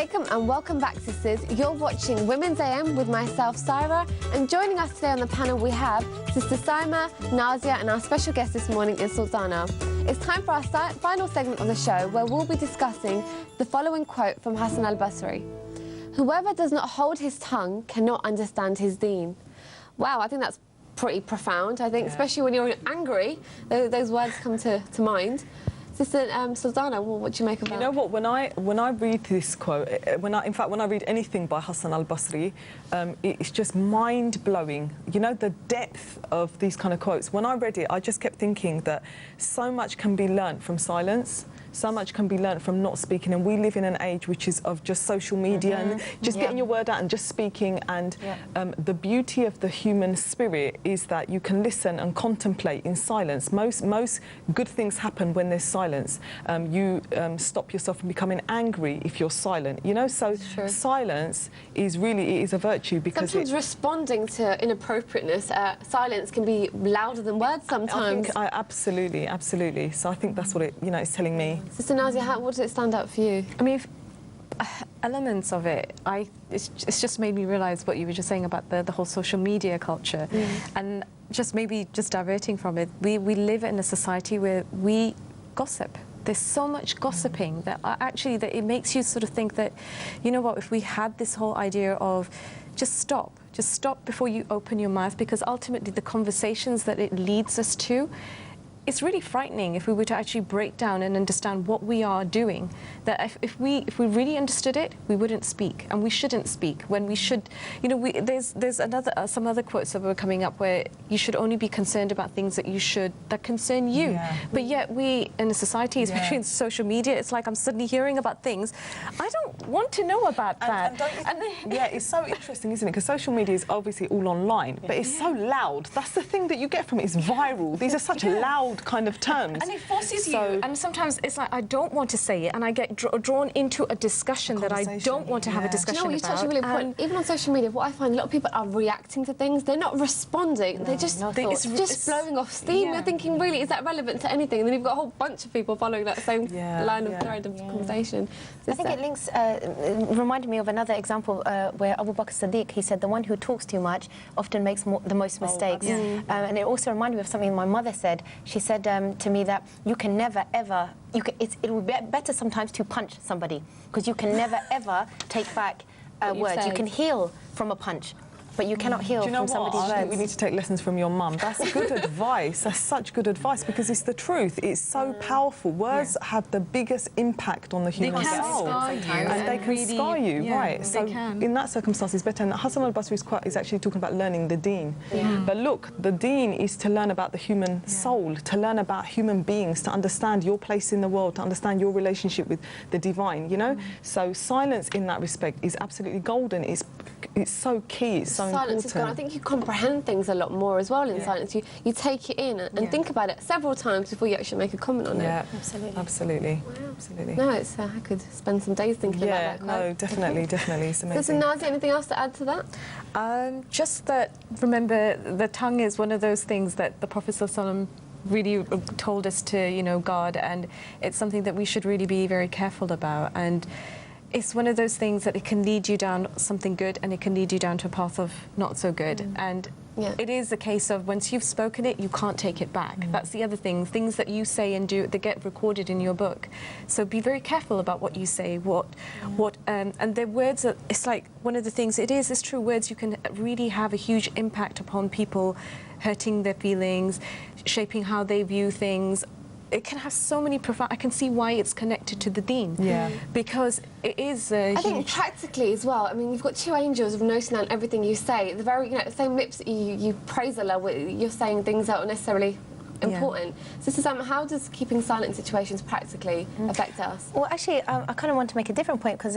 Alaikum and welcome back, sisters. You're watching Women's AM with myself, Saira, and joining us today on the panel we have Sister Saima, Nazia, and our special guest this morning is Sultana. It's time for our final segment of the show where we'll be discussing the following quote from Hasan Al Basri. "Whoever does not hold his tongue cannot understand his deen." Wow, I think that's pretty profound. I think, especially when you're angry, those words come to mind. Sister Sultana, what do you make of that? You know what? When I read this quote, when I read anything by Hasan Al Basri, it's just mind blowing. You know, the depth of these kind of quotes. When I read it, I just kept thinking that so much can be learnt from silence. So much can be learnt from not speaking, and we live in an age which is of just social media and just getting your word out and just speaking. And the beauty of the human spirit is that you can listen and contemplate in silence. Most good things happen when there's silence. You stop yourself from becoming angry if you're silent. You know, so silence is really a virtue because sometimes responding to inappropriateness, silence can be louder than words sometimes. Absolutely. So I think that's what it's telling me. Sister Nazia, what does it stand out for you? I mean, elements of it, it's just made me realise what you were just saying about the whole social media culture, and just diverting from it. We live in a society where we gossip. There's so much gossiping that it makes you sort of think that, you know what, if we had this whole idea of just stop before you open your mouth, because ultimately the conversations that it leads us to, it's really frightening if we were to actually break down and understand what we are doing. That if we really understood it, we wouldn't speak, and we shouldn't speak when we should. You know, there's some other quotes that were coming up where you should only be concerned about things that concern you. Yeah. But yet we, in a society, especially in social media, it's like I'm suddenly hearing about things I don't want to know about that. Yeah, it's so interesting, isn't it? Because social media is obviously all online, but it's so loud. That's the thing that you get from it. It's viral. These are such loud kind of terms, and it forces you, and sometimes it's like I don't want to say it, and I get drawn into a discussion that I don't want to have a discussion about. You touch a really point. Even on social media, what I find, a lot of people are reacting to things. They're not responding. They're just blowing off steam. You're thinking, really, is that relevant to anything? And then you've got a whole bunch of people following that same line of thread of conversation. I think it links. Reminded me of another example where Abu Bakr Siddiq, he said, the one who talks too much often makes the most mistakes. And it also reminded me of something my mother said. She said to me that you can never ever, it would be better sometimes to punch somebody, because you can never ever take back words. You can heal from a punch, but you cannot heal from somebody's words. I think we need to take lessons from your mum. That's good advice. That's such good advice, because it's the truth. It's so powerful. Words have the biggest impact on the human soul. And they can scar you, right? So in that circumstance, it's better. And Hasan Al Basri's quote is actually talking about learning the deen. But look, the deen is to learn about the human soul, to learn about human beings, to understand your place in the world, to understand your relationship with the divine, you know? So silence in that respect is absolutely golden. It's so key. It's so silence is gone. I think you comprehend things a lot more as well in silence. You take it in and think about it several times before you actually make a comment on it. Absolutely. Wow. Absolutely. No, it's I could spend some days thinking about that quote. No, definitely. It's amazing. Sister Nazia, anything else to add to that? Just that, remember, the tongue is one of those things that the Prophet ﷺ really told us to, guard, and it's something that we should really be very careful about. And it's one of those things that it can lead you down something good, and it can lead you down to a path of not so good. And it is a case of once you've spoken it, you can't take it back. That's the other thing. Things that you say and do, they get recorded in your book. So be very careful about what you say, and the words are, it's like one of the things, it's true, words, you can really have a huge impact upon people, hurting their feelings, shaping how they view things. It can have so many profound. I can see why it's connected to the deen. Because it is. I think practically as well. I mean, you've got two angels of noting down everything you say. The very, same lips that you praise Allah with, you're saying things that aren't necessarily important. Sister Sam, how does keeping silent in situations practically affect us? Well, actually, I kind of want to make a different point, because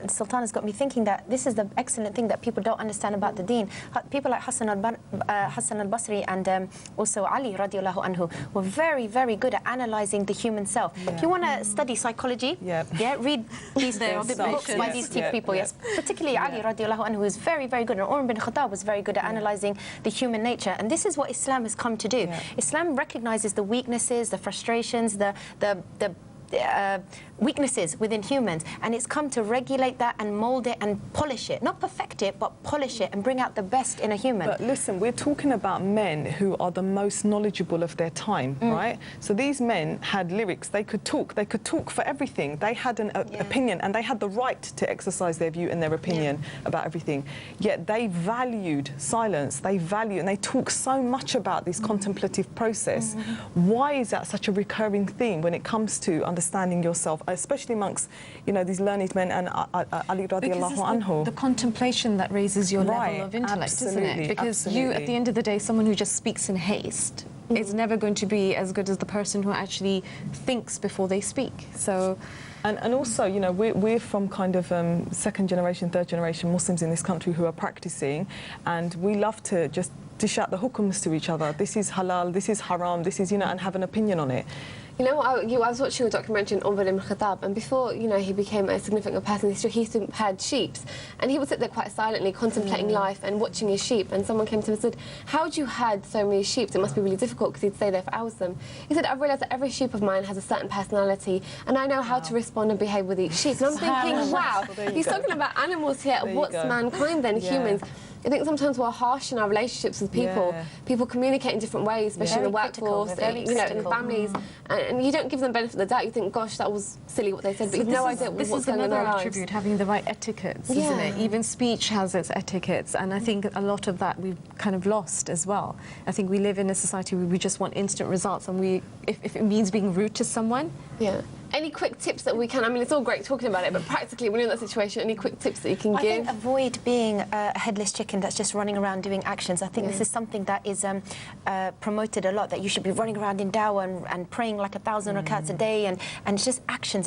Sultana's got me thinking that this is the excellent thing that people don't understand about the deen. People like Hasan Al Basri and also Ali radiallahu anhu were very, very good at analysing the human self. If you want to study psychology, read these books by these people. Particularly Ali radiallahu anhu is very, very good, and Umar bin Khattab was very good at analysing the human nature. And this is what Islam has come to do. Islam recognizes the weaknesses, the frustrations, the weaknesses within humans, and it's come to regulate that and mold it and polish it, not perfect it, but polish it and bring out the best in a human. But listen, we're talking about men who are the most knowledgeable of their time, right? So these men had lyrics, they could talk for everything. They had an opinion, and they had the right to exercise their view and their opinion about everything. Yet they valued silence, and they talk so much about this contemplative process. Why is that such a recurring theme when it comes to understanding yourself, especially amongst, you know, these learned men and Ali radiallahu anhu? The contemplation that raises your level of intellect, isn't it? Because you, at the end of the day, someone who just speaks in haste is never going to be as good as the person who actually thinks before they speak. So. And also, you know, we're from kind of second generation, third generation Muslims in this country who are practicing, and we love to just dish out the hukums to each other. This is halal, this is haram, this is, you know, and have an opinion on it. You know, I was watching a documentary on Umar ibn Khattab, and before, you know, he became a significant person in history, he used to had sheep, and he would sit there quite silently contemplating life and watching his sheep, and someone came to him and said, how do you had so many sheep? It must be really difficult, because he'd stay there for hours with them. He said, I've realised that every sheep of mine has a certain personality, and I know how to respond and behave with each sheep. And I'm thinking, wow, he's talking about animals here. What's mankind then, humans? I think sometimes we're harsh in our relationships with people. People communicate in different ways, especially in the workforce, you know, in families, and you don't give them benefit of the doubt. You think, gosh, that was silly what they said, but you've no idea what's going on in their lives. This is another attribute, having the right etiquettes, isn't it? Even speech has its etiquettes, and I think a lot of that we've kind of lost as well. I think we live in a society where we just want instant results, and if it means being rude to someone. Any quick tips that we can, I mean, it's all great talking about it, but practically when you're in that situation, any quick tips that you can give? I think avoid being a headless chicken that's just running around doing actions. I think this is something that is promoted a lot, that you should be running around in dawah and praying like 1,000 rakats a day, and it's just action.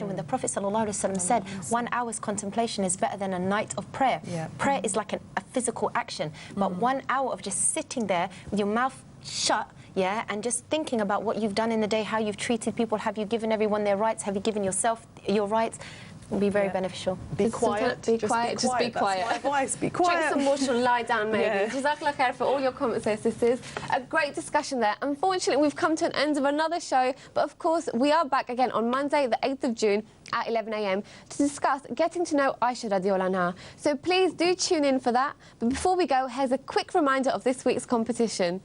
When the Prophet ﷺ said 1 hour's contemplation is better than a night of prayer. Prayer is like a physical action, but 1 hour of just sitting there with your mouth shut, and just thinking about what you've done in the day, how you've treated people, have you given everyone their rights, have you given yourself your rights, will be very beneficial. Be quiet. Just be quiet. That's my advice. Be quiet. Drink some water and lie down, maybe. Jazakallah khair for all your comments there, sisters. A great discussion there. Unfortunately, we've come to an end of another show, but of course, we are back again on Monday, the 8th of June at 11 a.m. to discuss getting to know Aisha radiallahu anha. So please do tune in for that. But before we go, here's a quick reminder of this week's competition.